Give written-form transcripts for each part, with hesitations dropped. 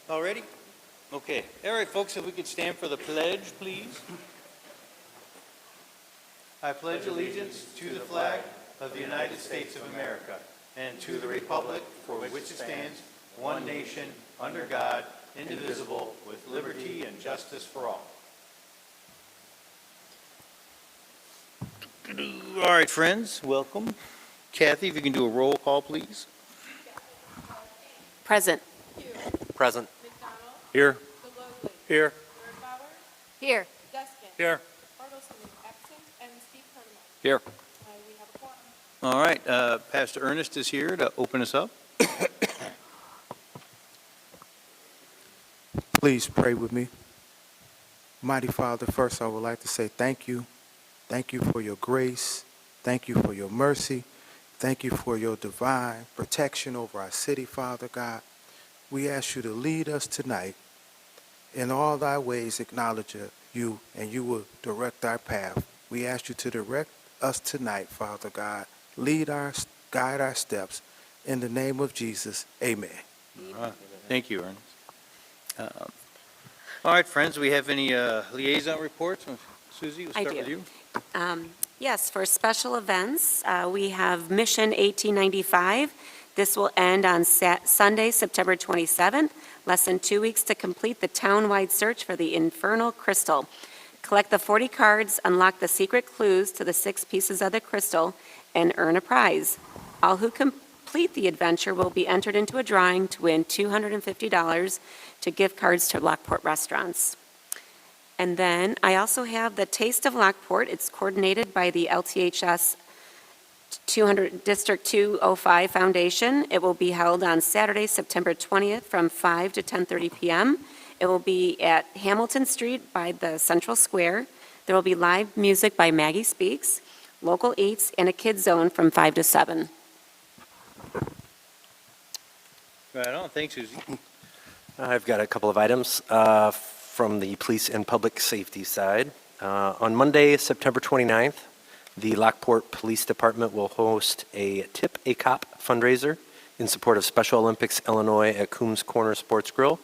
All ready? Okay. All right, folks, if we could stand for the pledge, please. I pledge allegiance to the flag of the United States of America and to the republic for which it stands, one nation, under God, indivisible, with liberty and justice for all. All right, friends, welcome. Kathy, if you can do a roll call, please. Present. Present. McDonald. Here. DeLogley. Here. Birdbauer. Here. Deskin. Here. Bartleson is absent, and Steve Cardinal. Here. We have a quorum. All right, Pastor Ernest is here to open us up. Please pray with me. Mighty Father, first I would like to say thank you. Thank you for your grace. Thank you for your mercy. Thank you for your divine protection over our city, Father God. We ask you to lead us tonight. In all thy ways acknowledge you, and you will direct our path. We ask you to direct us tonight, Father God. Guide our steps. In the name of Jesus, amen. All right. Thank you, Ernest. All right, friends, we have any liaison reports? Susie, we'll start with you. Yes, for special events, we have Mission 1895. This will end on Sunday, September 27th. Less than 2 weeks to complete the town-wide search for the infernal crystal. Collect the 40 cards, unlock the secret clues to the 6 pieces of the crystal, and earn a prize. All who complete the adventure will be entered into a drawing to win $250 to gift cards to Lockport restaurants. And then I also have the Taste of Lockport. It's coordinated by the LTHS District 205 Foundation. It will be held on Saturday, September 20th from 5 to 10:30 p.m. It will be at Hamilton Street by the Central Square. There will be live music by Maggie Speaks, local eats, and a kids zone from 5 to 7. Right on. Thanks, Susie. I've got a couple of items from the police and public safety side. On Monday, September 29th, the Lockport Police Department will host a Tip a Cop fundraiser in support of Special Olympics Illinois at Coombs Corner Sports Grill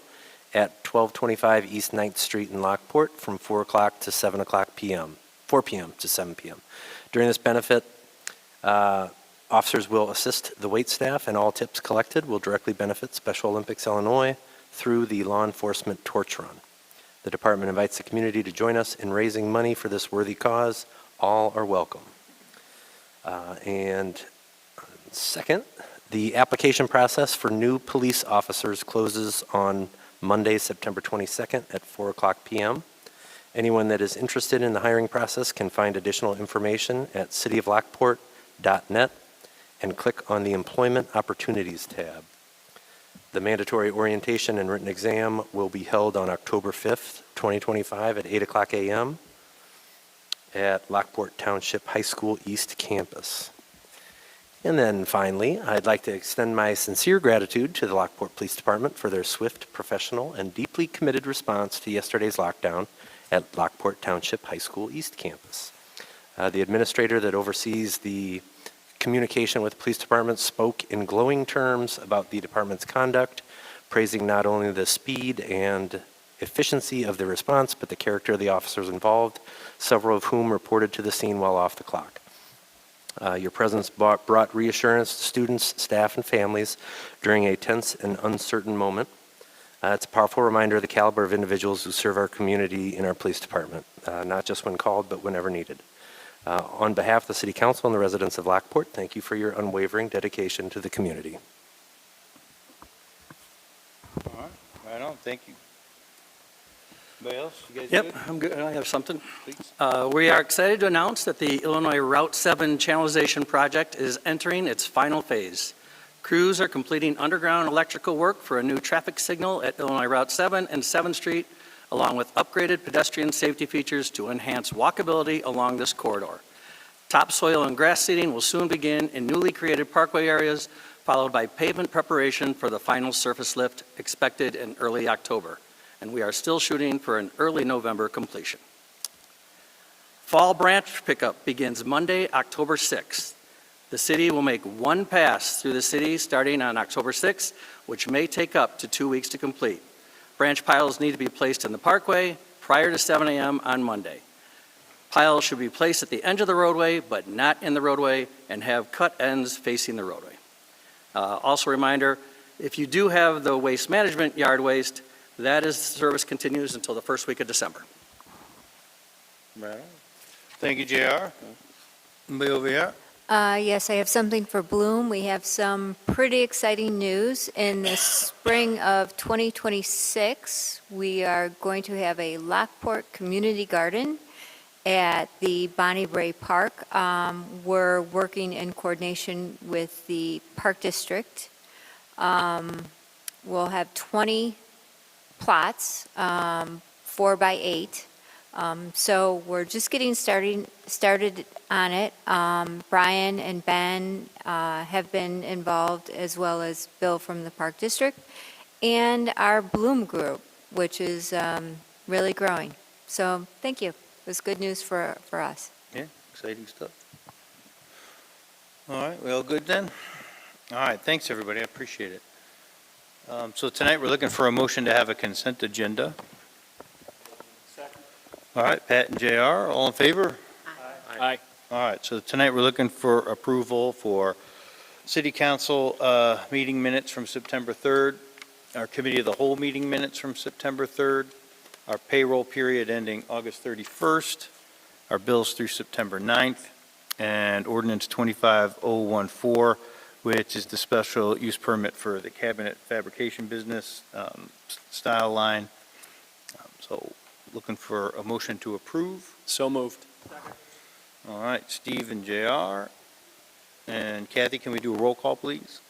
at 1225 East 9th Street in Lockport from 4 o'clock to 7 o'clock p.m., 4 p.m. to 7 p.m. During this benefit, officers will assist the wait staff, and all tips collected will directly benefit Special Olympics Illinois through the law enforcement torch run. The department invites the community to join us in raising money for this worthy cause. All are welcome. And second, the application process for new police officers closes on Monday, September 22nd at 4 o'clock p.m. Anyone that is interested in the hiring process can find additional information at cityoflockport.net and click on the Employment Opportunities tab. The mandatory orientation and written exam will be held on October 5th, 2025 at 8 o'clock a.m. at Lockport Township High School East Campus. And then finally, I'd like to extend my sincere gratitude to the Lockport Police Department for their swift, professional, and deeply committed response to yesterday's lockdown at Lockport Township High School East Campus. The administrator that oversees the communication with the police department spoke in glowing terms about the department's conduct, praising not only the speed and efficiency of the response, but the character of the officers involved, several of whom reported to the scene while off the clock. Your presence brought reassurance to students, staff, and families during a tense and uncertain moment. It's a powerful reminder of the caliber of individuals who serve our community in our police department, not just when called, but whenever needed. On behalf of the City Council and the residents of Lockport, thank you for your unwavering dedication to the community. All right. Right on. Thank you. Anybody else? You guys Yep, good? I'm good. I have something. Please. We are excited to announce that the Illinois Route 7 channelization project is entering its final phase. Crews are completing underground electrical work for a new traffic signal at Illinois Route 7 and 7th Street, along with upgraded pedestrian safety features to enhance walkability along this corridor. Topsoil and grass seeding will soon begin in newly created parkway areas, followed by pavement preparation for the final surface lift expected in early October. And we are still shooting for an early November completion. Fall branch pickup begins Monday, October 6th. The city will make one pass through the city starting on October 6th, which may take up to 2 weeks to complete. Branch piles need to be placed in the parkway prior to 7 a.m. on Monday. Piles should be placed at the end of the roadway, but not in the roadway, and have cut ends facing the roadway. Also a reminder, if you do have the waste management yard waste, service continues until the first week of December. Right on. Thank you, JR. Anybody over here? Yes, I have something for Bloom. We have some pretty exciting news. In the spring of 2026, we are going to have a Lockport Community Garden at the Bonnie Bray Park. We're working in coordination with the Park District. We'll have 20 plots, 4 by 8. So we're just getting started on it. Brian and Ben have been involved, as well as Bill from the Park District, and our Bloom Group, which is really growing. So thank you. It was good news for us. Yeah, exciting stuff. All right, we all good then? All right, thanks, everybody, I appreciate it. So tonight, we're looking for a motion to have a consent agenda. All right, Pat and JR, all in favor? Aye. All right, so tonight, we're looking for approval for City Council meeting minutes from September 3rd, our Committee of the Whole meeting minutes from September 3rd, our payroll period ending August 31st, our bills through September 9th, and ordinance 25014, which is the special use permit for the cabinet fabrication business style line. So looking for a motion to approve. So moved. All right, Steve and JR. And Kathy, can we do a roll call, please?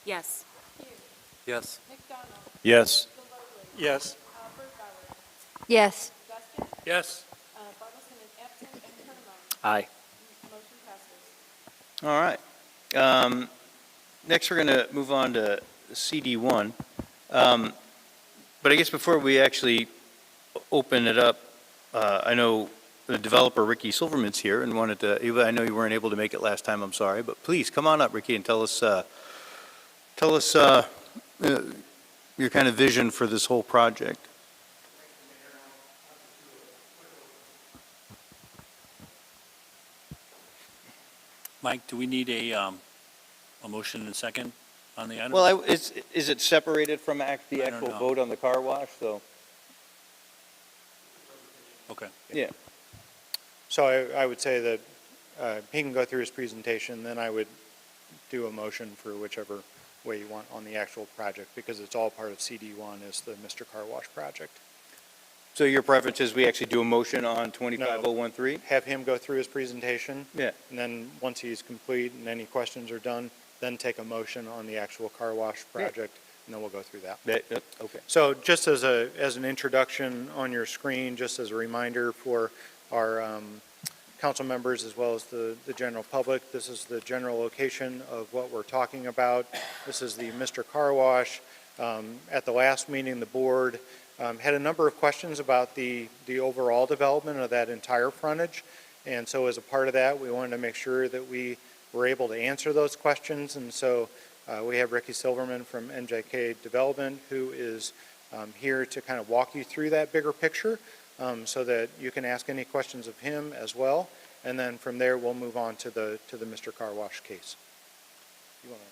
Yes. Yes. McDonald. Yes. Delory. Yes. Birdbauer. Yes. Guston. Yes. Bartleson is absent, and Herman. Aye. Motion passes. All right. Next, we're going to move on to CD1. But I guess before we actually open it up, I know the developer, Ricky Silverman's here, and wanted to, I know you weren't able to make it last time, I'm sorry, but please come on up, Ricky, and tell us your kind of vision for this whole project. Mike, do we need a motion and second on the item? Well, is it separated from the I don't actual know. vote on the car wash, so? Okay. Yeah. So I would say that he can go through his presentation, then I would do a motion for whichever way you want on the actual project, because it's all part of CD1 is the Mr. Car Wash project. So your preference is we actually do a motion on 25013? Have him go through his presentation, Yeah. and then once he's complete and any questions are done, then take a motion on the actual car wash project, and then we'll go through that. Okay. So just as an introduction on your screen, just as a reminder for our council members as well as the general public, this is the general location of what we're talking about. This is the Mr. Car Wash. At the last meeting, the board had a number of questions about the overall development of that entire frontage. And so as a part of that, we wanted to make sure that we were able to answer those questions. And so we have Ricky Silverman from MJK Development, who is here to kind of walk you through that bigger picture so that you can ask any questions of him as well. And then from there, we'll move on to the Mr. Car Wash case. You want to?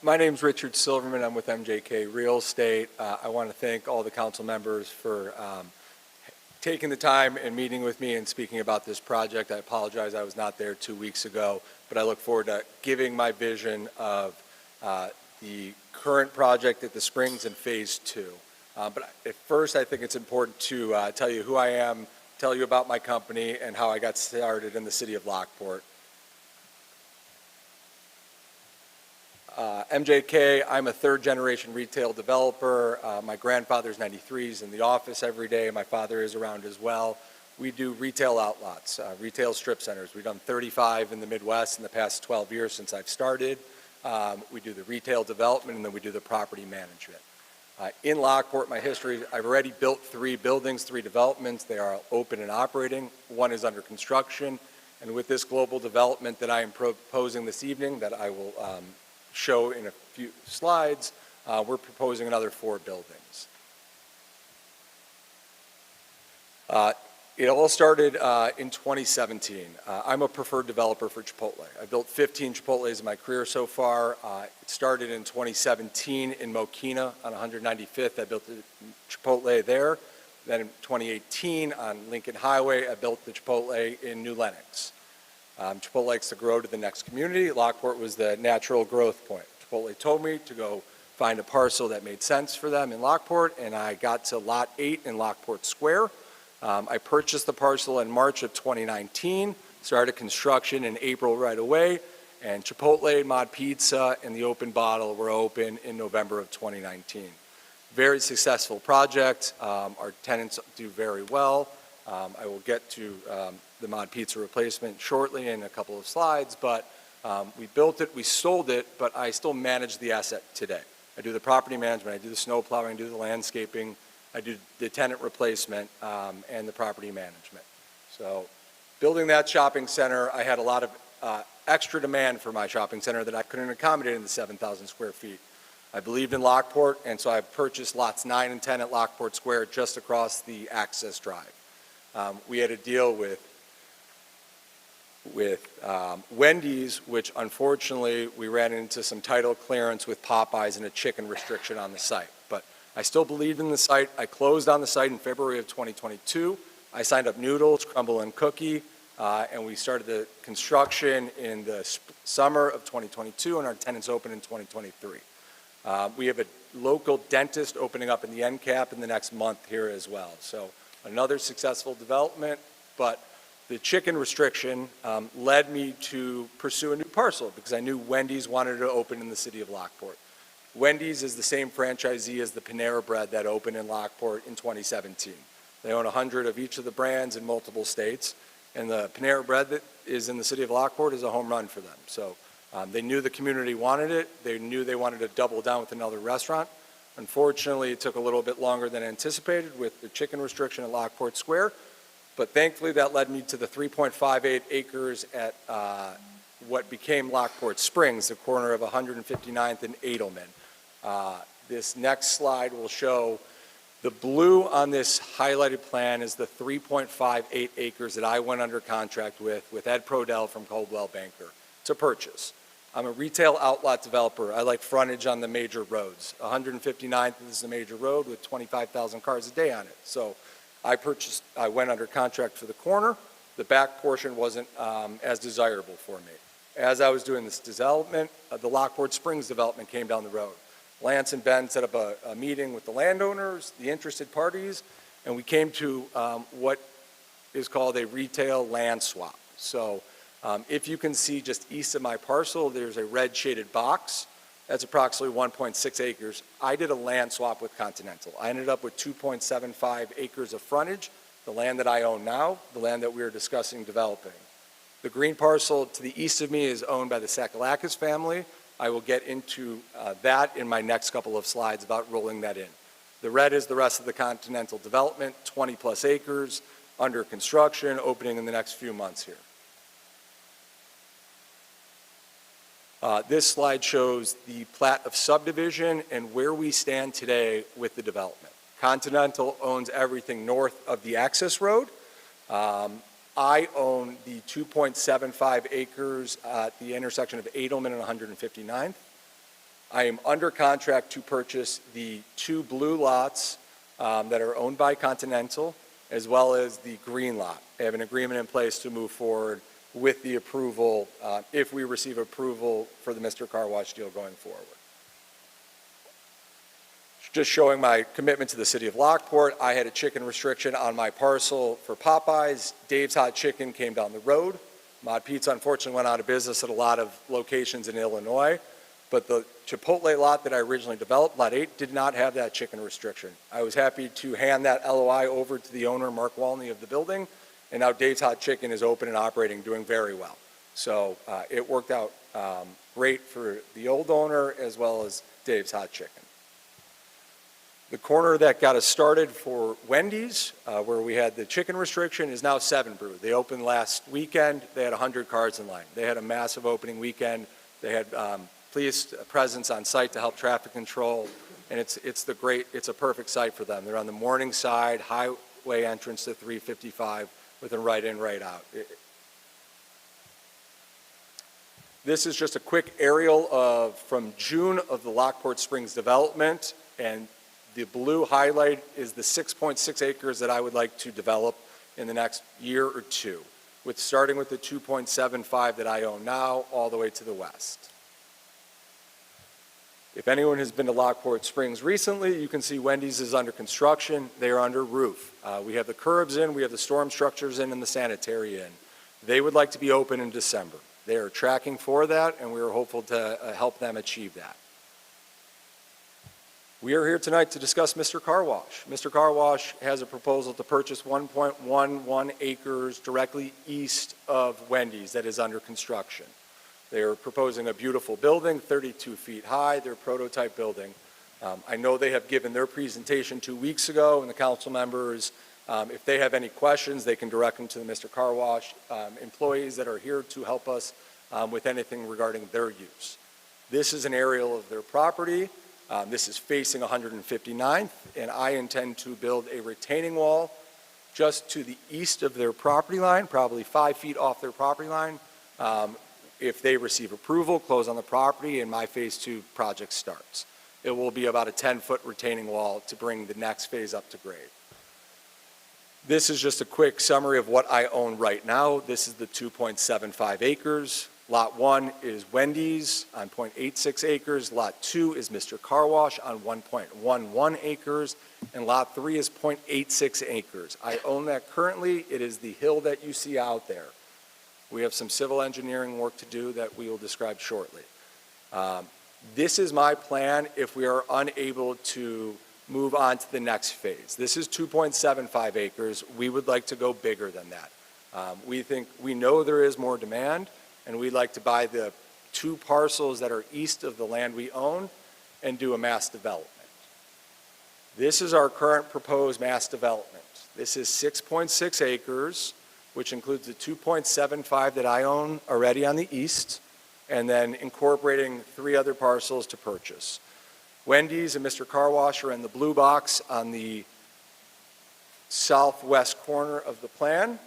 My name's Richard Silverman. I'm with MJK Real Estate. I want to thank all the council members for taking the time and meeting with me and speaking about this project. I apologize I was not there 2 weeks ago, but I look forward to giving my vision of the current project at the Springs and Phase 2. But at first, I think it's important to tell you who I am, tell you about my company, and how I got started in the city of Lockport. MJK, I'm a third-generation retail developer. My grandfather's 93, he's in the office every day. My father is around as well. We do retail outlots, retail strip centers. We've done 35 in the Midwest in the past 12 years since I've started. We do the retail development, and then we do the property management. In Lockport, my history, I've already built 3 buildings, 3 developments. They are open and operating. 1 is under construction. And with this global development that I am proposing this evening, that I will show in a few slides, we're proposing another 4 buildings. It all started in 2017. I'm a preferred developer for Chipotle. I've built 15 Chipotles in my career so far. It started in 2017 in Mokina on 195th. I built a Chipotle there. Then in 2018 on Lincoln Highway, I built the Chipotle in New Lenox. Chipotle likes to grow to the next community. Lockport was the natural growth point. Chipotle told me to go find a parcel that made sense for them in Lockport, and I got to Lot 8 in Lockport Square. I purchased the parcel in March of 2019, started construction in April right away, and Chipotle, Mod Pizza, and the Open Bottle were open in November of 2019. Very successful project. Our tenants do very well. I will get to the Mod Pizza replacement shortly in a couple of slides, but we built it, we sold it, but I still manage the asset today. I do the property management, I do the snow plowing, I do the landscaping, I do the tenant replacement and the property management. So building that shopping center, I had a lot of extra demand for my shopping center that I couldn't accommodate in the 7,000 square feet. I believed in Lockport, and so I purchased lots 9 and 10 at Lockport Square just across the access drive. We had a deal with Wendy's, which unfortunately we ran into some title clearance with Popeyes and a chicken restriction on the site. But I still believed in the site. I closed on the site in February of 2022. I signed up Noodles, Crumble and Cookie, and we started the construction in the summer of 2022, and our tenants opened in 2023. We have a local dentist opening up in the end cap in the next month here as well. So another successful development, but the chicken restriction led me to pursue a new parcel because I knew Wendy's wanted to open in the city of Lockport. Wendy's is the same franchisee as the Panera Bread that opened in Lockport in 2017. They own 100 of each of the brands in multiple states, and the Panera Bread that is in the city of Lockport is a home run for them. So they knew the community wanted it. They knew they wanted to double down with another restaurant. Unfortunately, it took a little bit longer than anticipated with the chicken restriction at Lockport Square, but thankfully that led me to the 3.58 acres at what became Lockport Springs, the corner of 159th and Edelman. This next slide will show the blue on this highlighted plan is the 3.58 acres that I went under contract with Ed Prodell from Coldwell Banker to purchase. I'm a retail outlet developer. I like frontage on the major roads. 159th is a major road with 25,000 cars a day on it. So I went under contract for the corner. The back portion wasn't as desirable for me. As I was doing this development, the Lockport Springs development came down the road. Lance and Ben set up a meeting with the landowners, the interested parties, and we came to what is called a retail land swap. So if you can see just east of my parcel, there's a red shaded box. That's approximately 1.6 acres. I did a land swap with Continental. I ended up with 2.75 acres of frontage, the land that I own now, the land that we are discussing developing. The green parcel to the east of me is owned by the Sakalakis family. I will get into that in my next couple of slides about rolling that in. The red is the rest of the Continental development, 20 plus acres, under construction, opening in the next few months here. This slide shows the plat of subdivision and where we stand today with the development. Continental owns everything north of the access road. I own the 2.75 acres at the intersection of Edelman and 159th. I am under contract to purchase the 2 blue lots that are owned by Continental, as well as the green lot. I have an agreement in place to move forward with the approval, if we receive approval for the Mr. Car Wash deal going forward. Just showing my commitment to the city of Lockport. I had a chicken restriction on my parcel for Popeyes. Dave's Hot Chicken came down the road. Mod Pizza unfortunately went out of business at a lot of locations in Illinois. But the Chipotle lot that I originally developed, Lot 8, did not have that chicken restriction. I was happy to hand that LOI over to the owner, Mark Walney, of the building, and now Dave's Hot Chicken is open and operating, doing very well. So it worked out great for the old owner as well as Dave's Hot Chicken. The corner that got us started for Wendy's, where we had the chicken restriction, is now 7 Brew. They opened last weekend. They had 100 cars in line. They had a massive opening weekend. They had police presence on site to help traffic control, and it's a perfect site for them. They're on the morning side, highway entrance to 355 with a right in, right out. This is just a quick aerial from June of the Lockport Springs development, and the blue highlight is the 6.6 acres that I would like to develop in the next year or two, starting with the 2.75 that I own now all the way to the west. If anyone has been to Lockport Springs recently, you can see Wendy's is under construction. They are under roof. We have the curbs in, we have the storm structures in, and the sanitary in. They would like to be open in December. They are tracking for that, and we are hopeful to help them achieve that. We are here tonight to discuss Mr. Car Wash. Mr. Car Wash has a proposal to purchase 1.11 acres directly east of Wendy's that is under construction. They are proposing a beautiful building, 32 feet high, their prototype building. I know they have given their presentation 2 weeks ago, and the council members, if they have any questions, they can direct them to the Mr. Car Wash employees that are here to help us with anything regarding their use. This is an aerial of their property. This is facing 159th, and I intend to build a retaining wall just to the east of their property line, probably 5 feet off their property line. If they receive approval, close on the property, and my phase 2 project starts. It will be about a 10-foot retaining wall to bring the next phase up to grade. This is just a quick summary of what I own right now. This is the 2.75 acres. Lot 1 is Wendy's on 0.86 acres. Lot 2 is Mr. Car Wash on 1.11 acres. And Lot 3 is 0.86 acres. I own that currently. It is the hill that you see out there. We have some civil engineering work to do that we will describe shortly. This is my plan if we are unable to move on to the next phase. This is 2.75 acres. We would like to go bigger than that. We know there is more demand, and we'd like to buy the 2 parcels that are east of the land we own and do a mass development. This is our current proposed mass development. This is 6.6 acres, which includes the 2.75 that I own already on the east, and then incorporating 3 other parcels to purchase. Wendy's and Mr. Car Wash are in the blue box on the southwest corner of the plan.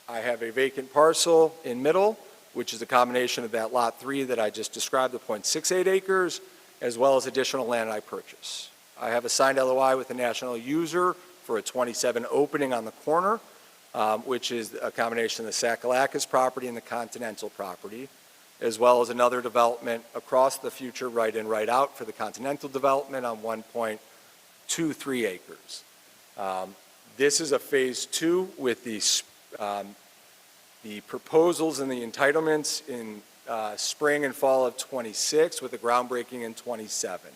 I have a vacant parcel in middle, which is a combination of that Lot 3 that I just described, the 0.68 acres, as well as additional land I purchase. I have a signed LOI with a national user for a 27 opening on the corner, which is a combination of the Sakalakis property and the Continental property, as well as another development across the future right in, right out for the Continental development on 1.23 acres. This is a phase 2 with the proposals and the entitlements in spring and fall of 26 with the groundbreaking in 27.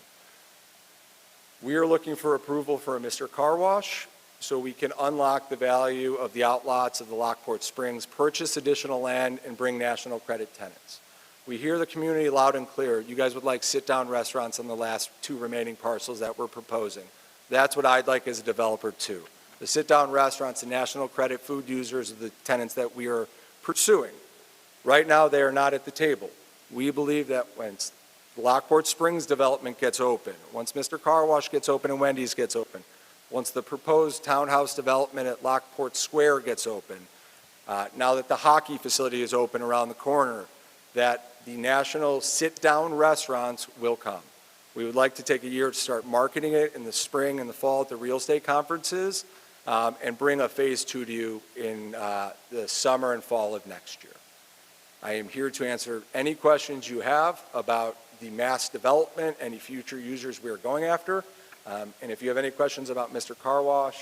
We are looking for approval for a Mr. Car Wash so we can unlock the value of the outlots of the Lockport Springs, purchase additional land, and bring national credit tenants. We hear the community loud and clear. You guys would like sit-down restaurants on the last 2 remaining parcels that we're proposing. That's what I'd like as a developer too. The sit-down restaurants and national credit food users are the tenants that we are pursuing. Right now, they are not at the table. We believe that when the Lockport Springs development gets open, once Mr. Car Wash gets open and Wendy's gets open, once the proposed townhouse development at Lockport Square gets open, now that the hockey facility is open around the corner, that the national sit-down restaurants will come. We would like to take a year to start marketing it in the spring and the fall at the real estate conferences, and bring a phase 2 to you in the summer and fall of next year. I am here to answer any questions you have about the mass development, any future users we are going after. And if you have any questions about Mr. Car Wash,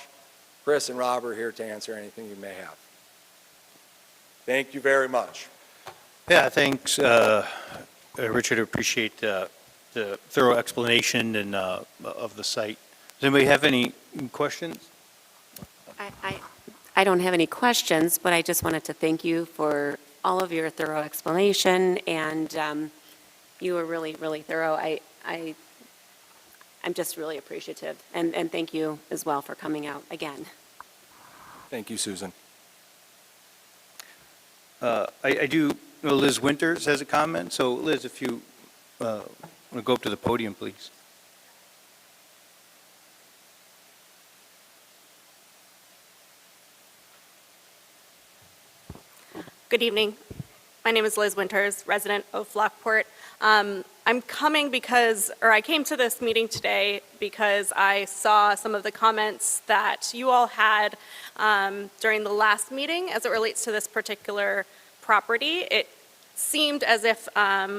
Chris and Rob are here to answer anything you may have. Thank you very much. Yeah, thanks, Richard. Appreciate the thorough explanation and, of the site. Does anybody have any questions? I don't have any questions, but I just wanted to thank you for all of your thorough explanation, and you were really, really thorough. I'm just really appreciative, and thank you as well for coming out again. Thank you, Susan. I do know Liz Winters has a comment, so Liz, if you want to go up to the podium, please. Good evening. My name is Liz Winters, resident of Lockport. I'm coming because, or I came to this meeting today because I saw some of the comments that you all had during the last meeting as it relates to this particular property. It seemed as if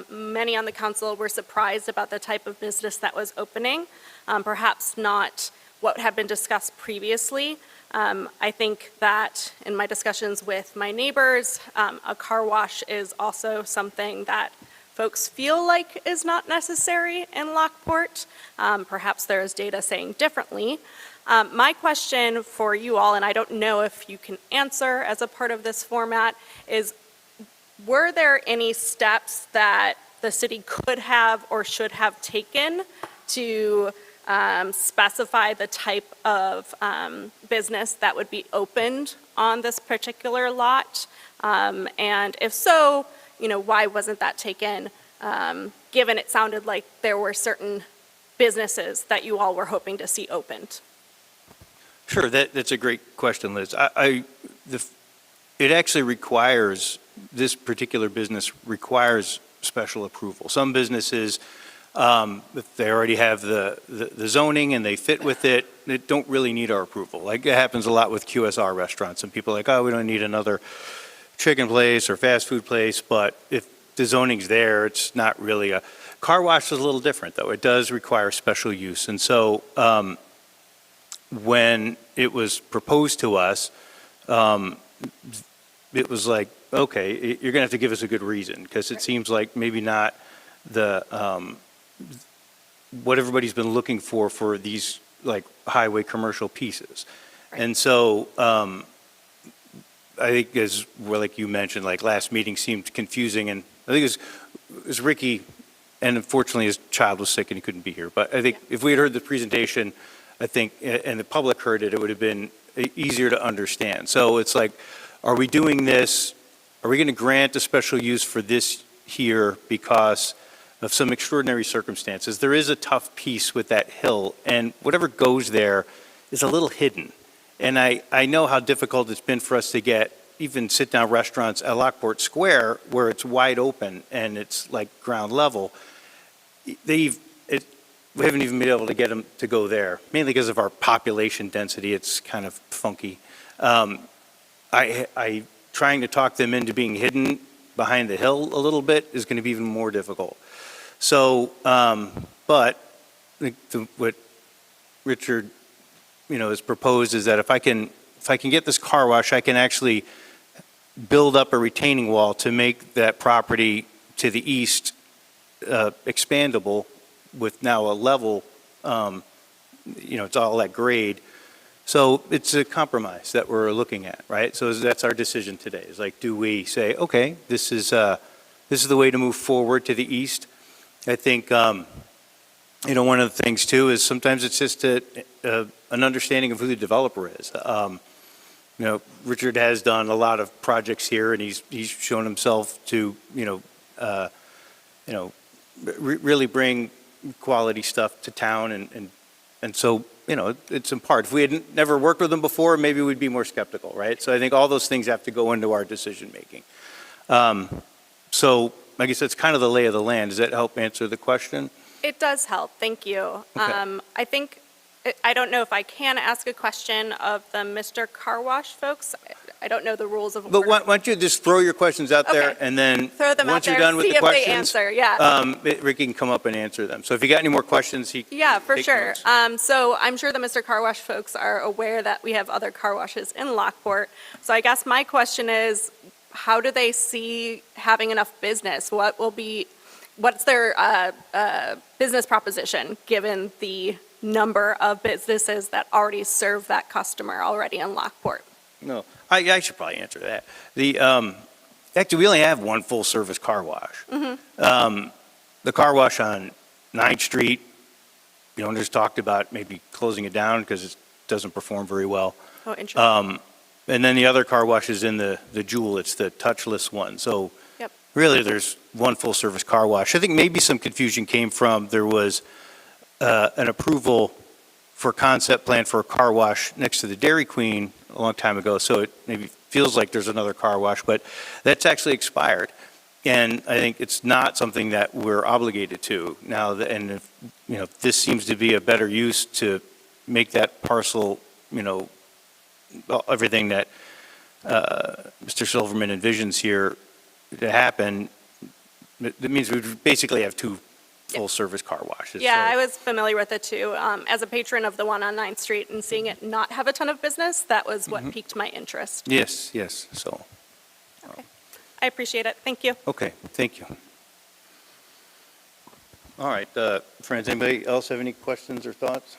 many on the council were surprised about the type of business that was opening, perhaps not what had been discussed previously. I think that in my discussions with my neighbors, a car wash is also something that folks feel like is not necessary in Lockport. Perhaps there is data saying differently. My question for you all, and I don't know if you can answer as a part of this format, is were there any steps that the city could have or should have taken to specify the type of business that would be opened on this particular lot? And if so, why wasn't that taken, given it sounded like there were certain businesses that you all were hoping to see opened? Sure, that's a great question, Liz. It actually requires, this particular business requires special approval. Some businesses, if they already have the zoning and they fit with it, they don't really need our approval. Like it happens a lot with QSR restaurants, and people are like, oh, we don't need another chicken place or fast food place, but if the zoning's there, it's not really a, car wash is a little different though. It does require special use. And so when it was proposed to us, it was like, okay, you're gonna have to give us a good reason, because it seems like maybe not the, what everybody's been looking for these like highway commercial pieces. Right. And so I think as well, like you mentioned, like last meeting seemed confusing, and I think it was Ricky, and unfortunately his child was sick and he couldn't be here. But I think if we had heard the presentation, I think, and the public heard it, it would have been easier to understand. So it's like, are we doing this? Are we going to grant a special use for this here because of some extraordinary circumstances? There is a tough piece with that hill, and whatever goes there is a little hidden. And I know how difficult it's been for us to get even sit-down restaurants at Lockport Square where it's wide open and it's like ground level. We haven't even been able to get them to go there, mainly because of our population density. It's kind of funky. Trying to talk them into being hidden behind the hill a little bit is going to be even more difficult. So, but what Richard, has proposed is that if I can get this car wash, I can actually build up a retaining wall to make that property to the east expandable with now a level, it's all at grade. So it's a compromise that we're looking at, right? So that's our decision today. Is like, do we say, okay, this is the way to move forward to the east? I think, one of the things too is sometimes it's just an understanding of who the developer is. Richard has done a lot of projects here, and he's shown himself to, really bring quality stuff to town, and so, it's in part. If we had never worked with him before, maybe we'd be more skeptical, right? So I think all those things have to go into our decision making. So I guess that's kind of the lay of the land. Does that help answer the question? It does help, thank you. Okay. I don't know if I can ask a question of the Mr. Car Wash folks. I don't know the rules of order. But why don't you just throw your questions out there, Okay. and then Throw them out once you're there, done with see the if they questions, answer, yeah. Ricky can come up and answer them. So if you got any more questions, he Yeah, for take sure. notes. So I'm sure the Mr. Car Wash folks are aware that we have other car washes in Lockport. So I guess my question is, how do they see having enough business? What will be what's their business proposition, given the number of businesses that already serve that customer already in Lockport? No, I should probably answer that. Actually, we only have one full-service car wash. The car wash on 9th Street, the owners talked about maybe closing it down because it doesn't perform very well. Oh, interesting. And then the other car wash is in the Jewel, it's the touchless one. So Yep. really, there's one full-service car wash. I think maybe some confusion came from, there was an approval for concept plan for a car wash next to the Dairy Queen a long time ago, so it maybe feels like there's another car wash, but that's actually expired. And I think it's not something that we're obligated to now, and if, this seems to be a better use to make that parcel, everything that Mr. Silverman envisions here to happen, that means we basically have two full-service car washes. Yeah, so- I was familiar with it too. As a patron of the one on 9th Street and seeing it not have a ton of business, that was what piqued my interest. Yes, so, I appreciate it. Thank you. okay, thank you. All right, friends, anybody else have any questions or thoughts?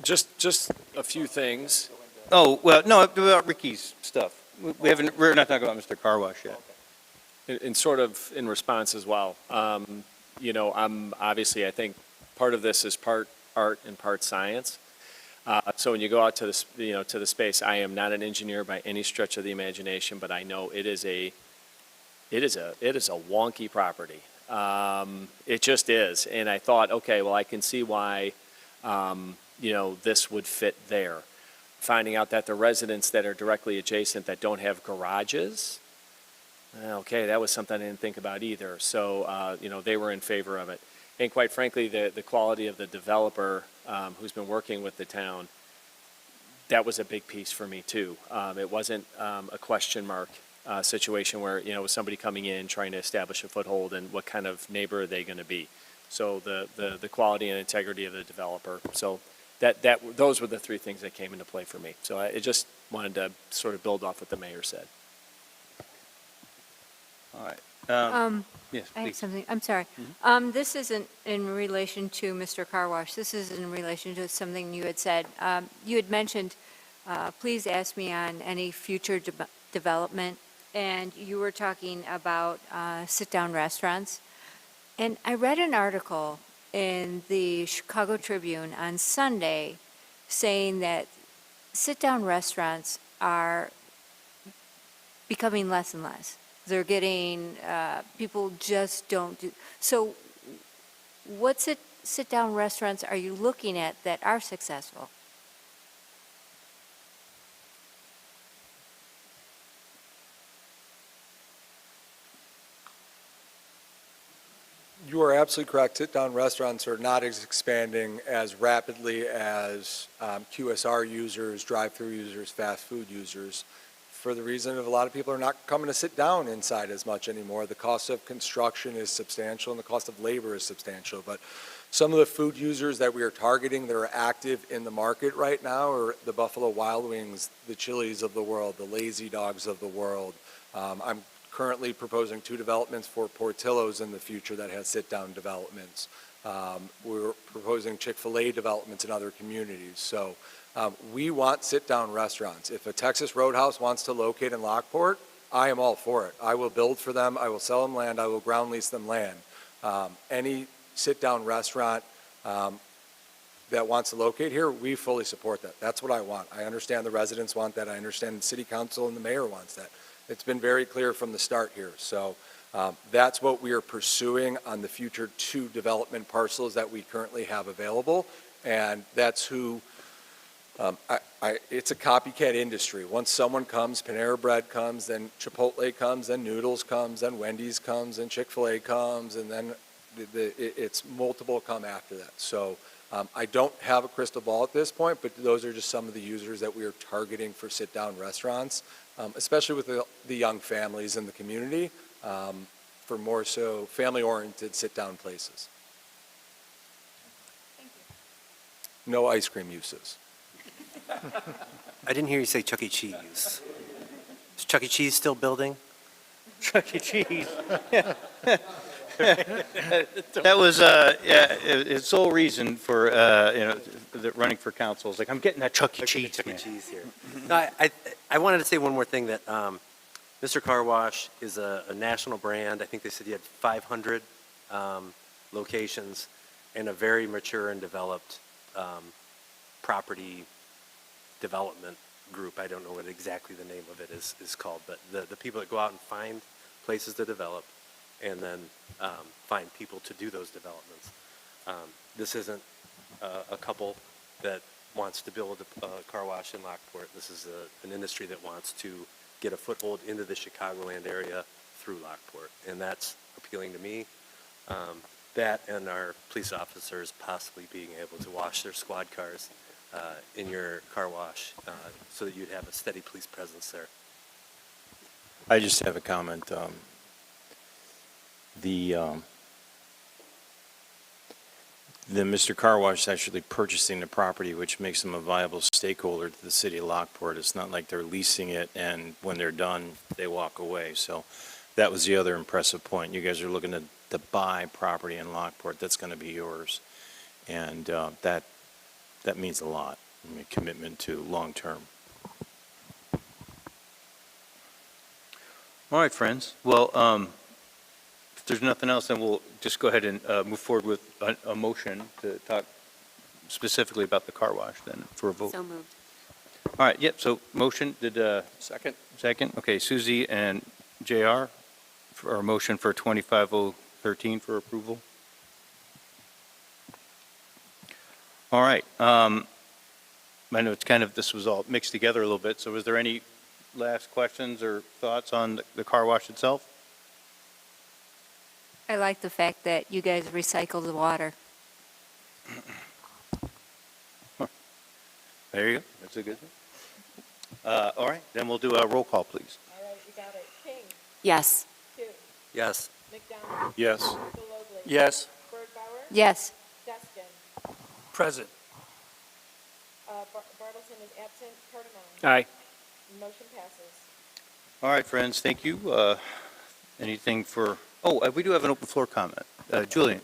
Just a few things. Oh, well, no, about Ricky's stuff. We're not talking about Mr. Car Wash yet. In sort of in response as well. I'm obviously, I think part of this is part art and part science. So when you go out to the space, I am not an engineer by any stretch of the imagination, but I know it is a wonky property. It just is. And I thought, okay, well, I can see why, this would fit there. Finding out that the residents that are directly adjacent that don't have garages, okay, that was something I didn't think about either. So, they were in favor of it. And quite frankly, the quality of the developer who's been working with the town, that was a big piece for me too. It wasn't a question mark situation where, it was somebody coming in trying to establish a foothold and what kind of neighbor are they going to be. So the quality and integrity of the developer. So those were the three things that came into play for me. So I just wanted to sort of build off what the mayor said. All right. Yes, I have please. something, I'm sorry. This isn't in relation to Mr. Car Wash. This is in relation to something you had said. You had mentioned, please ask me on any future development, and you were talking about sit-down restaurants. And I read an article in the Chicago Tribune on Sunday saying that sit-down restaurants are becoming less and less. They're getting, people just don't do. So what sit-down restaurants are you looking at that are successful? You are absolutely correct. Sit-down restaurants are not as expanding as rapidly as QSR users, drive-through users, fast food users, for the reason of a lot of people are not coming to sit down inside as much anymore. The cost of construction is substantial and the cost of labor is substantial. But some of the food users that we are targeting that are active in the market right now are the Buffalo Wild Wings, the Chili's of the world, the Lazy Dogs of the world. I'm currently proposing 2 developments for Portillo's in the future that has sit-down developments. We're proposing Chick-fil-A developments in other communities. So we want sit-down restaurants. If a Texas Roadhouse wants to locate in Lockport, I am all for it. I will build for them. I will sell them land. I will ground lease them land. Any sit-down restaurant that wants to locate here, we fully support that. That's what I want. I understand the residents want that. I understand the city council and the mayor wants that. It's been very clear from the start here. So that's what we are pursuing on the future 2 development parcels that we currently have available. And that's who, it's a copycat industry. Once someone comes, Panera Bread comes, then Chipotle comes, then Noodles comes, then Wendy's comes, then Chick-fil-A comes, and then it's multiple come after that. So I don't have a crystal ball at this point, but those are just some of the users that we are targeting for sit-down restaurants, especially with the young families in the community, for more so family-oriented sit-down places. Thank you. No ice cream uses. I didn't hear you say Chuck E. Cheese. Is Chuck E. Cheese still building? Chuck E. Cheese. That was, yeah, his sole reason for, running for council. It's like, I'm getting that Chuck E. Cheese, Chuck E. man. Cheese here. No, I wanted to say one more thing, that Mr. Car Wash is a national brand. I think they said you had 500 locations and a very mature and developed property development group. I don't know what exactly the name of it is called, but the people that go out and find places to develop and then find people to do those developments. This isn't a couple that wants to build a car wash in Lockport. This is an industry that wants to get a foothold into the Chicagoland area through Lockport, and that's appealing to me. That and our police officers possibly being able to wash their squad cars in your car wash so that you'd have a steady police presence there. I just have a comment. The Mr. Car Wash is actually purchasing the property, which makes them a viable stakeholder to the city of Lockport. It's not like they're leasing it and when they're done, they walk away. So that was the other impressive point. You guys are looking to buy property in Lockport that's going to be yours. And that means a lot. I mean, commitment to long-term. All right, friends. Well, if there's nothing else, then we'll just go ahead and move forward with a motion to talk specifically about the car wash then for a vote. So moved. All right, yep, so motion, Second. second? Okay, Susie and JR for our motion for 25013 for approval. All right. I know it's kind of, this was all mixed together a little bit, so was there any last questions or thoughts on the car wash itself? I like the fact that you guys recycle the water. There you go, that's a good thing. All right, then we'll do a roll call, please. All right, you got it. King, Yes. Two, Yes. McDonald, Yes. Sologli, Yes. Bergbauer, Yes. Deskin, Present. Bartleson is absent, Cardamone. Aye. Motion passes. All right, friends, thank you. Anything for, we do have an open floor comment. Julian.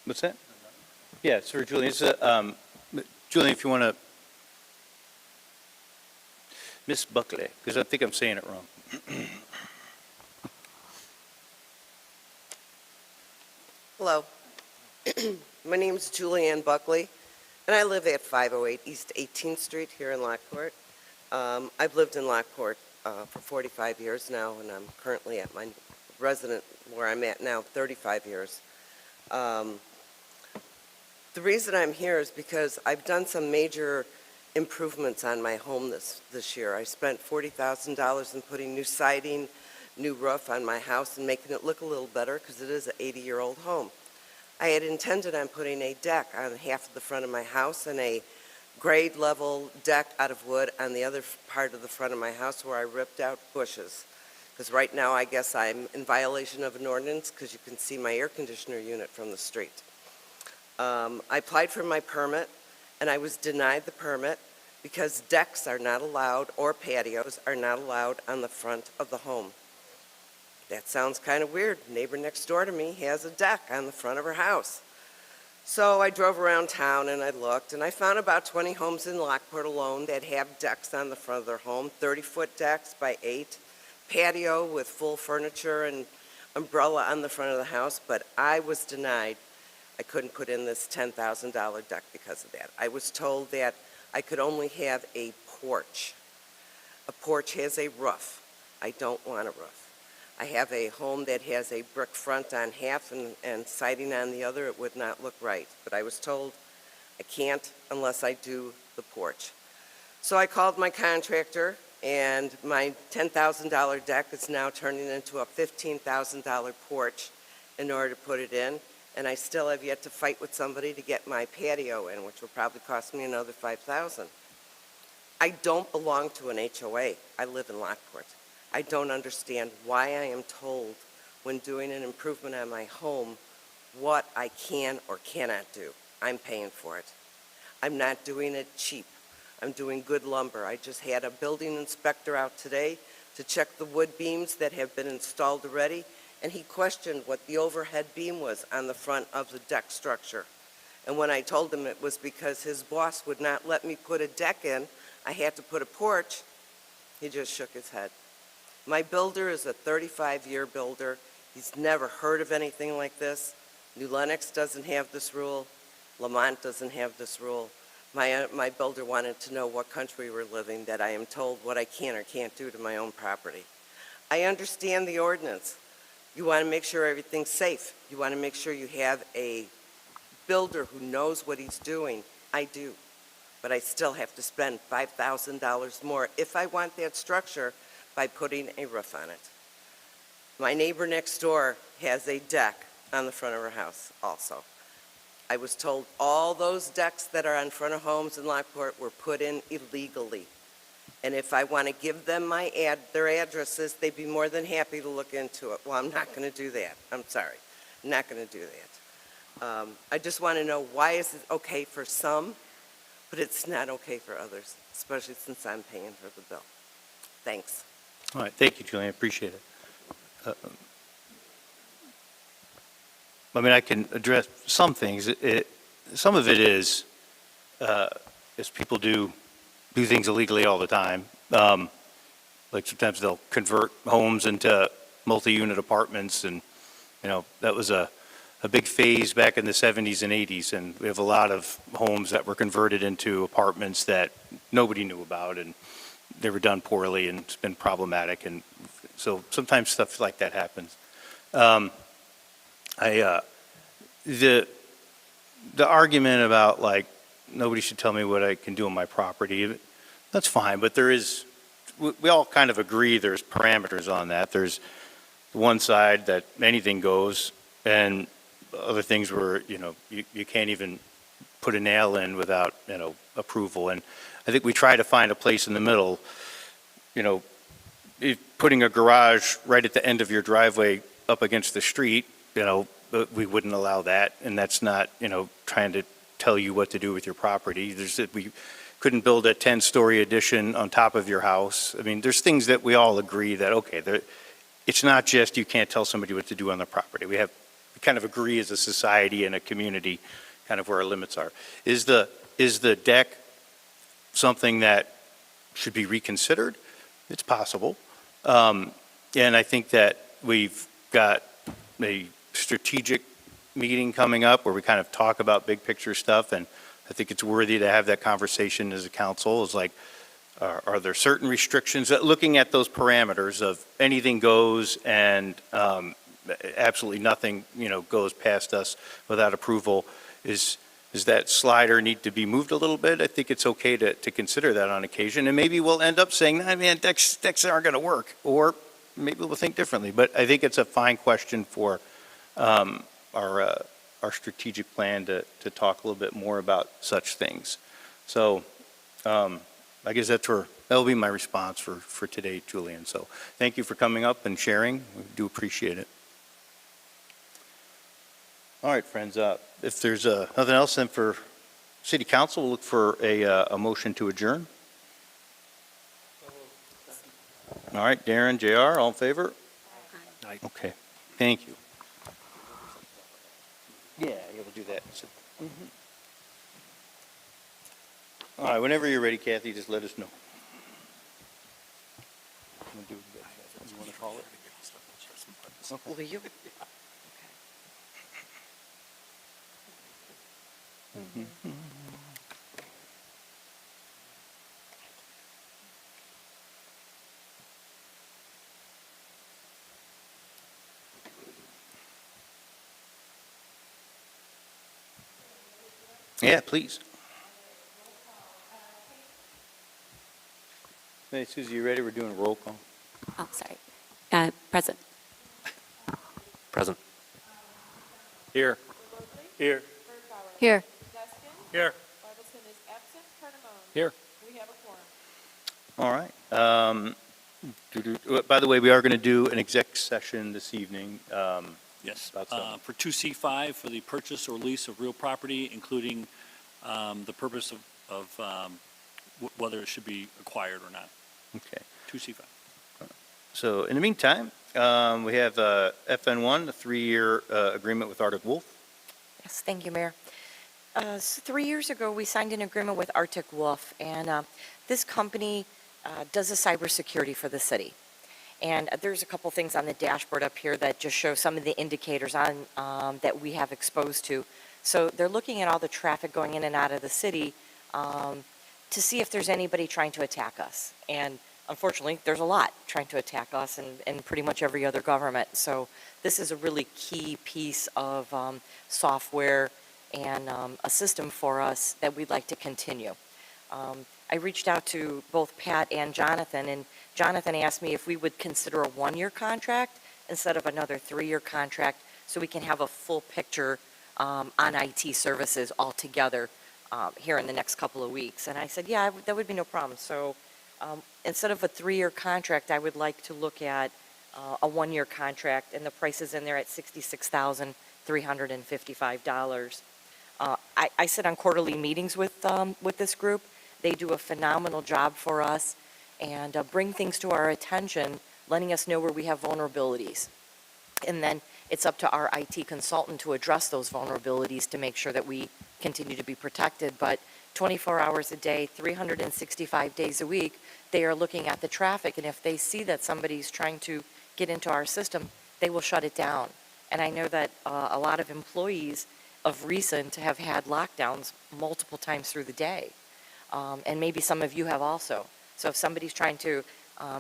What's that? Yeah, it's for Julian. It's, Julian, if you want to, Miss Buckley, because I think I'm saying it wrong. Hello. My name is Julianne Buckley, and I live at 508 East 18th Street here in Lockport. I've lived in Lockport for 45 years now, and I'm currently at my resident where I'm at now 35 years. The reason I'm here is because I've done some major improvements on my home this year. I spent $40,000 in putting new siding, new roof on my house and making it look a little better because it is an 80-year-old home. I had intended on putting a deck on half of the front of my house and a grade level deck out of wood on the other part of the front of my house where I ripped out bushes. Because right now I guess I'm in violation of an ordinance because you can see my air conditioner unit from the street. I applied for my permit and I was denied the permit because decks are not allowed or patios are not allowed on the front of the home. That sounds kind of weird. Neighbor next door to me has a deck on the front of her house. So I drove around town and I looked and I found about 20 homes in Lockport alone that have decks on the front of their home, 30-foot decks by 8, patio with full furniture and umbrella on the front of the house, but I was denied. I couldn't put in this $10,000 deck because of that. I was told that I could only have a porch. A porch has a roof. I don't want a roof. I have a home that has a brick front on half and siding on the other. It would not look right. But I was told I can't unless I do the porch. So I called my contractor, and my $10,000 deck is now turning into a $15,000 porch in order to put it in. And I still have yet to fight with somebody to get my patio in, which will probably cost me another $5,000. I don't belong to an HOA. I live in Lockport. I don't understand why I am told when doing an improvement on my home what I can or cannot do. I'm paying for it. I'm not doing it cheap. I'm doing good lumber. I just had a building inspector out today to check the wood beams that have been installed already, and he questioned what the overhead beam was on the front of the deck structure. And when I told him it was because his boss would not let me put a deck in, I had to put a porch, he just shook his head. My builder is a 35-year builder. He's never heard of anything like this. New Lenox doesn't have this rule. Lamont doesn't have this rule. My builder wanted to know what country we're living, that I am told what I can or can't do to my own property. I understand the ordinance. You want to make sure everything's safe. You want to make sure you have a builder who knows what he's doing. I do. But I still have to spend $5,000 more if I want that structure by putting a roof on it. My neighbor next door has a deck on the front of her house also. I was told all those decks that are on front of homes in Lockport were put in illegally. And if I want to give them their addresses, they'd be more than happy to look into it. Well, I'm not going to do that. I'm sorry. I'm not going to do that. I just want to know, why is it okay for some, but it's not okay for others, especially since I'm paying for the bill. Thanks. All right, thank you, Julian, I appreciate it. I mean, I can address some things. Some of it is people do things illegally all the time. Like sometimes they'll convert homes into multi-unit apartments, and that was a big phase back in the 70s and 80s, and we have a lot of homes that were converted into apartments that nobody knew about, and they were done poorly, and it's been problematic, and so sometimes stuff like that happens. The argument about like nobody should tell me what I can do on my property, that's fine, but we all kind of agree there's parameters on that. There's one side that anything goes, and other things where you can't even put a nail in without approval. And I think we try to find a place in the middle. Putting a garage right at the end of your driveway up against the street, we wouldn't allow that, and that's not, trying to tell you what to do with your property. We couldn't build a 10-story addition on top of your house. I mean, there's things that we all agree that, okay, it's not just you can't tell somebody what to do on the property. We kind of agree as a society and a community kind of where our limits are. Is the deck something that should be reconsidered? It's possible. And I think that we've got a strategic meeting coming up where we kind of talk about big picture stuff, and I think it's worthy to have that conversation as a council. Is like, are there certain restrictions looking at those parameters of anything goes and absolutely nothing goes past us without approval? Is that slider need to be moved a little bit? I think it's okay to consider that on occasion, and maybe we'll end up saying, nah, man, decks aren't going to work, or maybe we'll think differently. But I think it's a fine question for our strategic plan to talk a little bit more about such things. So I guess that'll be my response for today, Julian. So thank you for coming up and sharing. We do appreciate it. All right, friends, if there's nothing else, then for City Council, we'll look for a motion to adjourn. All right, Darren, JR, all in favor? Aye. Okay, thank you. Yeah, we'll do that. All right, whenever you're ready, Kathy, just let us know. You want to call it? Will you? Yeah, please. Hey, Susie, you ready? We're doing a roll call. Oh, sorry. Present. Present. Here. Here. Here. Here. Here. All right. By the way, we are going to do an exec session this evening. Yes. About something. For 2C5, for the purchase or lease of real property, including the purpose of whether it should be acquired or not. Okay. 2C5. So in the meantime, We have FN1, a 3-year agreement with Arctic Wolf. Yes, thank you, Mayor. 3 years ago, we signed an agreement with Arctic Wolf, and this company does the cybersecurity for the city. And there's a couple things on the dashboard up here that just show some of the indicators on that we have exposed to. So they're looking at all the traffic going in and out of the city to see if there's anybody trying to attack us. And unfortunately, there's a lot trying to attack us and pretty much every other government. So this is a really key piece of software and a system for us that we'd like to continue. I reached out to both Pat and Jonathan, and Jonathan asked me if we would consider a 1-year contract instead of another 3-year contract so we can have a full picture on IT services altogether here in the next couple of weeks. And I said, yeah, that would be no problem. So instead of a 3-year contract, I would like to look at a 1-year contract, and the price is in there at $66,355. I sit on quarterly meetings with this group. They do a phenomenal job for us and bring things to our attention, letting us know where we have vulnerabilities. And then it's up to our IT consultant to address those vulnerabilities to make sure that we continue to be protected. But 24 hours a day, 365 days a week, they are looking at the traffic, and if they see that somebody's trying to get into our system, they will shut it down. And I know that a lot of employees of recent have had lockdowns multiple times through the day. And maybe some of you have also. So if somebody's trying to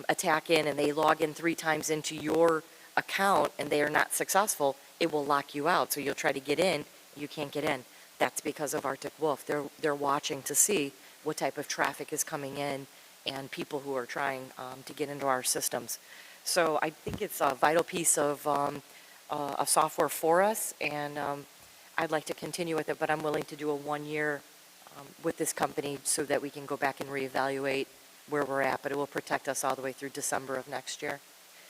attack in and they log in 3 times into your account and they are not successful, it will lock you out. So you'll try to get in, you can't get in. That's because of Arctic Wolf. They're watching to see what type of traffic is coming in and people who are trying to get into our systems. So I think it's a vital piece of software for us, and I'd like to continue with it, but I'm willing to do a 1-year with this company so that we can go back and reevaluate where we're at, but it will protect us all the way through December of next year.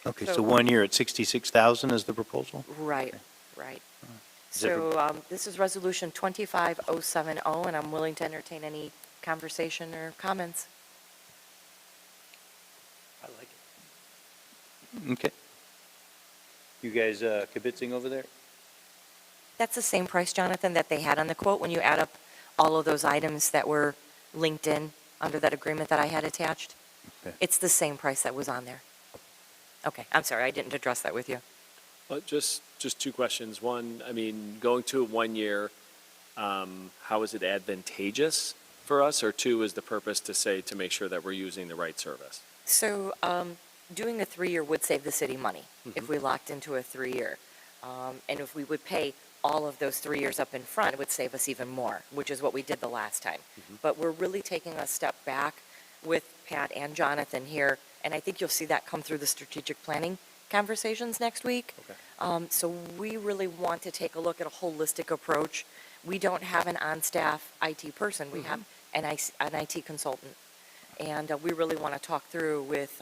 Okay, so 1 year at $66,000 is the proposal? Right, right. Is there- So this is Resolution 25070, and I'm willing to entertain any conversation or comments. I like it. Okay. You guys kibitzing over there? That's the same price, Jonathan, that they had on the quote when you add up all of those items that were linked in under that agreement that I had attached. Okay. It's the same price that was on there. Okay, I'm sorry, I didn't address that with you. Well, just 2 questions. One, I mean, going to a 1 year, how is it advantageous for us? Or 2, is the purpose to make sure that we're using the right service? So doing a 3-year would save the city money if we locked into a 3-year. And if we would pay all of those 3 years up in front, it would save us even more, which is what we did the last time. But we're really taking a step back with Pat and Jonathan here, and I think you'll see that come through the strategic planning conversations next week. Okay. So we really want to take a look at a holistic approach. We don't have an on-staff IT person. We have an IT consultant. And we really want to talk through with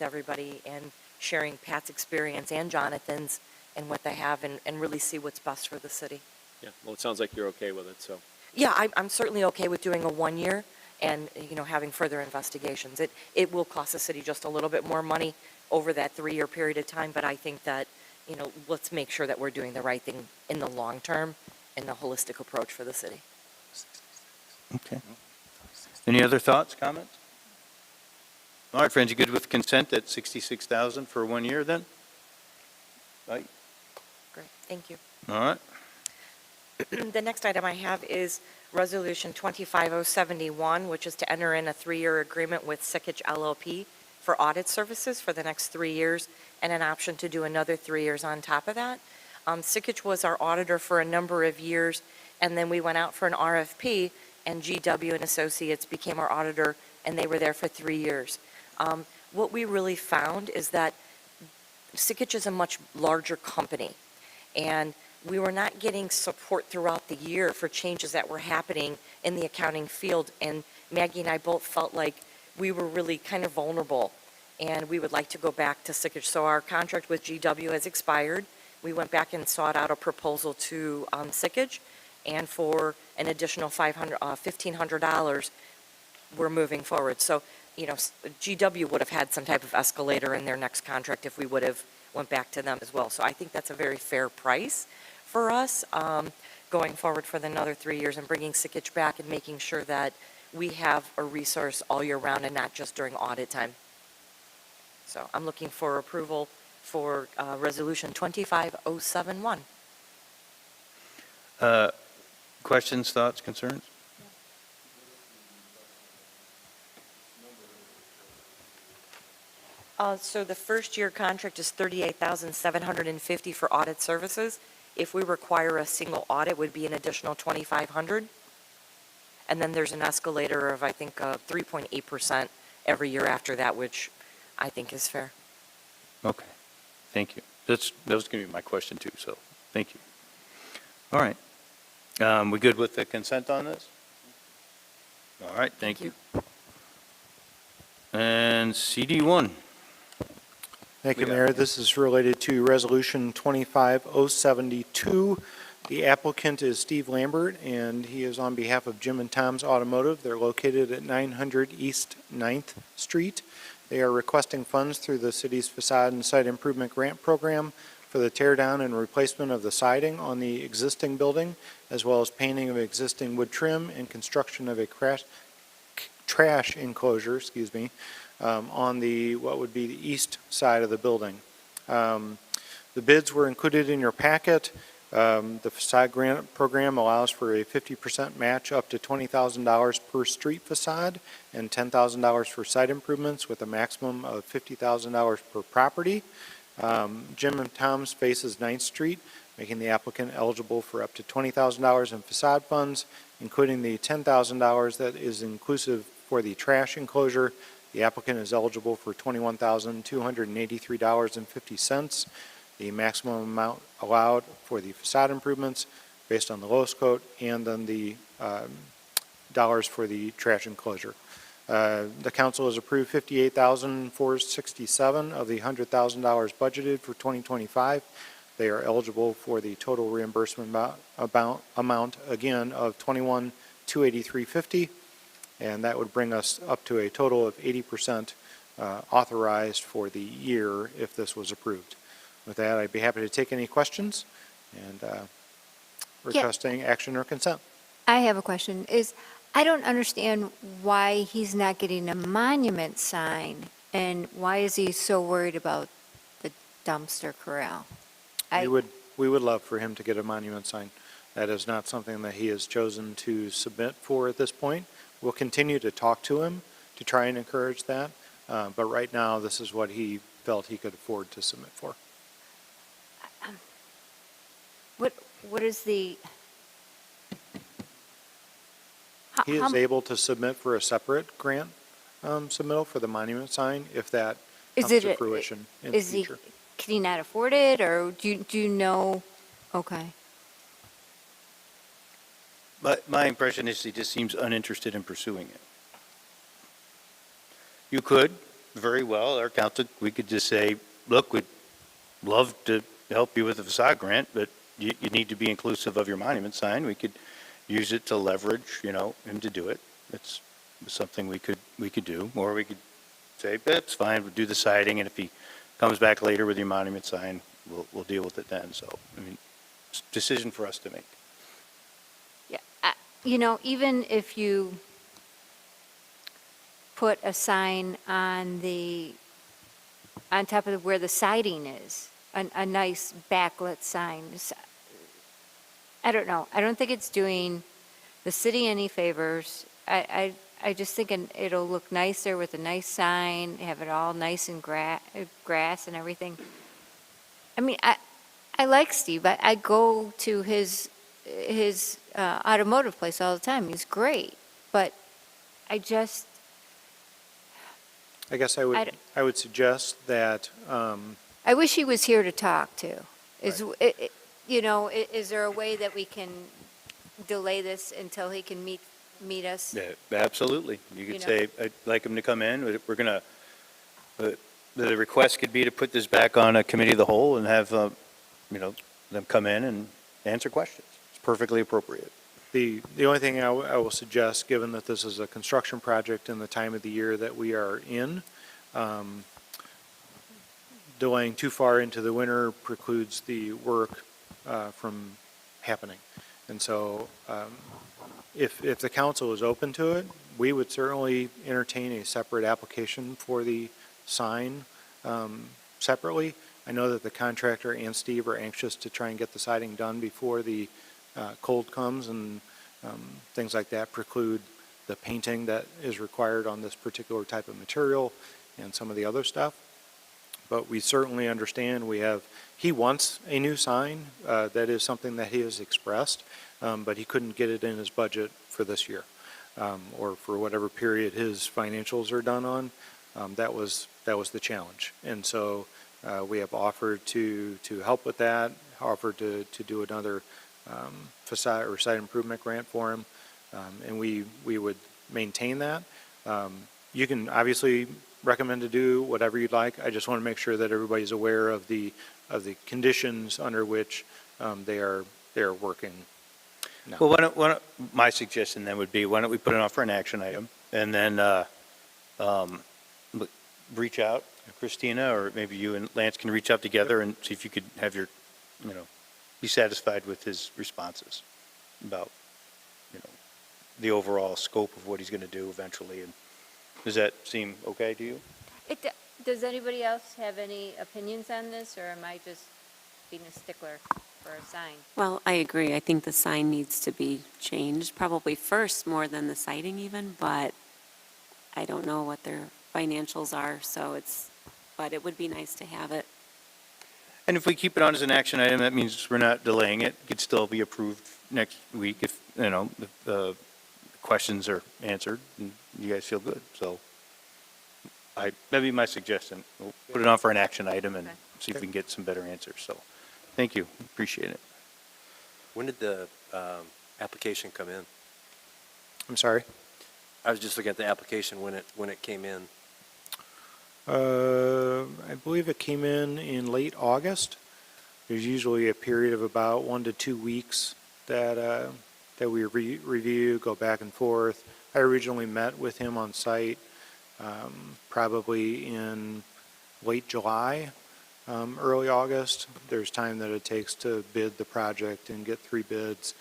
everybody and sharing Pat's experience and Jonathan's and what they have and really see what's best for the city. Yeah, well, it sounds like you're okay with it, so. Yeah, I'm certainly okay with doing a 1 year and, having further investigations. It will cost the city just a little bit more money over that 3-year period of time, but I think that, let's make sure that we're doing the right thing in the long term and the holistic approach for the city. Okay. Any other thoughts, comments? All right, friends, you good with consent at $66,000 for 1 year then? Right. Great, thank you. All right. The next item I have is Resolution 25071, which is to enter in a 3-year agreement with Sikich LLP for audit services for the next 3 years and an option to do another 3 years on top of that. Sikich was our auditor for a number of years, and then we went out for an RFP, and GW and Associates became our auditor, and they were there for 3 years. What we really found is that Sikich is a much larger company, and we were not getting support throughout the year for changes that were happening in the accounting field, and Maggie and I both felt like we were really kind of vulnerable, and we would like to go back to Sikich. So our contract with GW has expired. We went back and sought out a proposal to Sikich, and for an additional $1,500, we're moving forward. So, GW would have had some type of escalator in their next contract if we would have went back to them as well. So I think that's a very fair price for us going forward for another 3 years and bringing Sikich back and making sure that we have a resource all year round and not just during audit time. So I'm looking for approval for Resolution 25071. Questions, thoughts, concerns? So the first year contract is $38,750 for audit services. If we require a single audit, would be an additional $2,500. And then there's an escalator of, I think, 3.8% every year after that, which I think is fair. Okay, thank you. That was going to be my question too, so thank you. All right. We good with the consent on this? All right, thank you. And CD1. Thank you, Mayor. This is related to Resolution 25072. The applicant is Steve Lambert, and he is on behalf of Jim and Tom's Automotive. They're located at 900 East 9th Street. They are requesting funds through the city's facade and site improvement grant program for the tear down and replacement of the siding on the existing building, as well as painting of existing wood trim and construction of a trash enclosure, on the, what would be the east side of the building. The bids were included in your packet. The facade grant program allows for a 50% match up to $20,000 per street facade and $10,000 for site improvements with a maximum of $50,000 per property. Jim and Tom's faces 9th Street, making the applicant eligible for up to $20,000 in facade funds, including the $10,000 that is inclusive for the trash enclosure. The applicant is eligible for $21,283.50. The maximum amount allowed for the facade improvements based on the lowest quote, and then the dollars for the trash enclosure. The council has approved $58,467 of the $100,000 budgeted for 2025. They are eligible for the total reimbursement amount again of $21,283.50. And that would bring us up to a total of 80% authorized for the year if this was approved. With that, I'd be happy to take any questions and requesting action or consent. I have a question. I don't understand why he's not getting a monument sign, and why is he so worried about the dumpster corral? We would love for him to get a monument sign. That is not something that he has chosen to submit for at this point. We'll continue to talk to him to try and encourage that, but right now this is what he felt he could afford to submit for. What is the... He is able to submit for a separate grant submittal for the monument sign if that comes to fruition in the future. Can he not afford it, or do you know? Okay. But my impression is he just seems uninterested in pursuing it. You could, very well, our council, we could just say, look, we'd love to help you with the facade grant, but you need to be inclusive of your monument sign. We could use it to leverage, him to do it. It's something we could do. Or we could say, that's fine, we'll do the siding, and if he comes back later with your monument sign, we'll deal with it then. So, it's a decision for us to make. Yeah, even if you put a sign on top of where the siding is, a nice backlit sign, I don't know. I don't think it's doing the city any favors. I just think it'll look nicer with a nice sign, have it all nice and grass and everything. I like Steve. I go to his automotive place all the time. He's great, but I guess I would suggest that. I wish he was here to talk to. Is there a way that we can delay this until he can meet us? Yeah, absolutely. You could say, I'd like him to come in. We're gonna. The request could be to put this back on a committee of the whole and have them come in and answer questions. It's perfectly appropriate. The only thing I will suggest, given that this is a construction project and the time of the year that we are in, delaying too far into the winter precludes the work from happening. And so if the council is open to it, we would certainly entertain a separate application for the sign separately. I know that the contractor and Steve are anxious to try and get the siding done before the cold comes, and things like that preclude the painting that is required on this particular type of material and some of the other stuff. But we certainly understand he wants a new sign. That is something that he has expressed, but he couldn't get it in his budget for this year, or for whatever period his financials are done on. That was the challenge. And so we have offered to help with that, offered to do another facade or site improvement grant for him, and we would maintain that. You can obviously recommend to do whatever you'd like. I just want to make sure that everybody's aware of the conditions under which they are working now. Well, my suggestion then would be, why don't we put it on for an action item, and then reach out, Christina, or maybe you and Lance can reach out together and see if you could have be satisfied with his responses about, the overall scope of what he's going to do eventually. And does that seem okay to you? Does anybody else have any opinions on this, or am I just being a stickler for a sign? Well, I agree. I think the sign needs to be changed, probably first more than the siding even, but I don't know what their financials are, but it would be nice to have it. And if we keep it on as an action item, that means we're not delaying it. It could still be approved next week if, the questions are answered and you guys feel good. So that'd be my suggestion. We'll put it on for an action item and see if we can get some better answers. So thank you. Appreciate it. When did the application come in? I'm sorry? I was just looking at the application when it came in. I believe it came in late August. There's usually a period of about 1 to 2 weeks that we review, go back and forth. I originally met with him on site probably in late July, early August. There's time that it takes to bid the project and get 3 bids,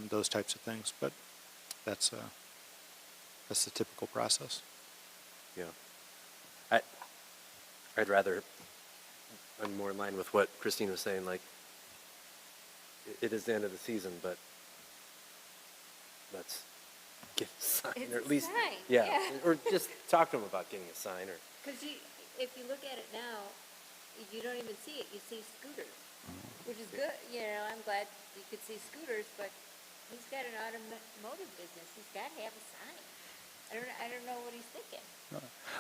those types of things. But that's the typical process. Yeah. I'd rather, I'm more in line with what Christine was saying, like, it is the end of the season, but let's get a sign, It's or a at least, sign, yeah, yeah. or just talk to them about getting a sign, or, Because if you look at it now, you don't even see it. You see scooters, which is good. I'm glad you could see scooters, but he's got an automotive business. He's got to have a sign. I don't know what he's thinking.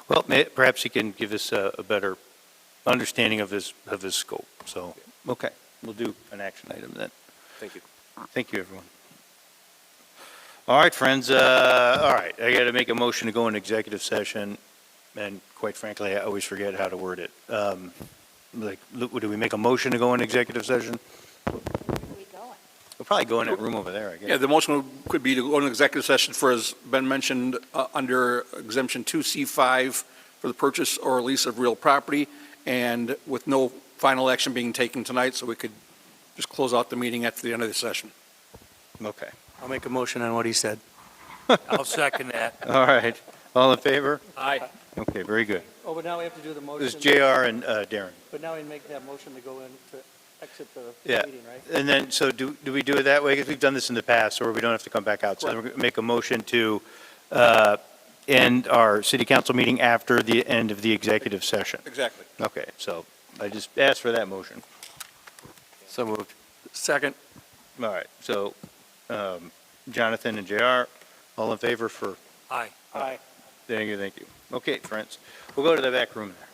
Well, perhaps he can give us a better understanding of his scope. So, okay, we'll do an action item then. thank you. Thank you, everyone. All right, friends, all right, I got to make a motion to go into executive session, and quite frankly, I always forget how to word it. Do we make a motion to go into executive session? Where are we going? We'll probably go in that room over there, I guess. Yeah, the motion could be to go into executive session for, as Ben mentioned, under exemption 2C5 for the purchase or lease of real property, and with no final action being taken tonight, so we could just close out the meeting after the end of the session. Okay. I'll make a motion on what he said. I'll second that. All right. All in favor? Aye. Okay, very good. Oh, but now we have to do the motion. This is JR and Darren. But now we make that motion to go in to exit the Yeah. meeting, right? And then, so do we do it that way? Because we've done this in the past, or we don't have to come back out. So we're going to make a motion to end our city council meeting after the end of the executive session. Exactly. Okay, so I just asked for that motion. So moved. Second. All right, so Jonathan and JR, all in favor for? Aye. Aye. Thank you. Okay, friends, we'll go to the back room there.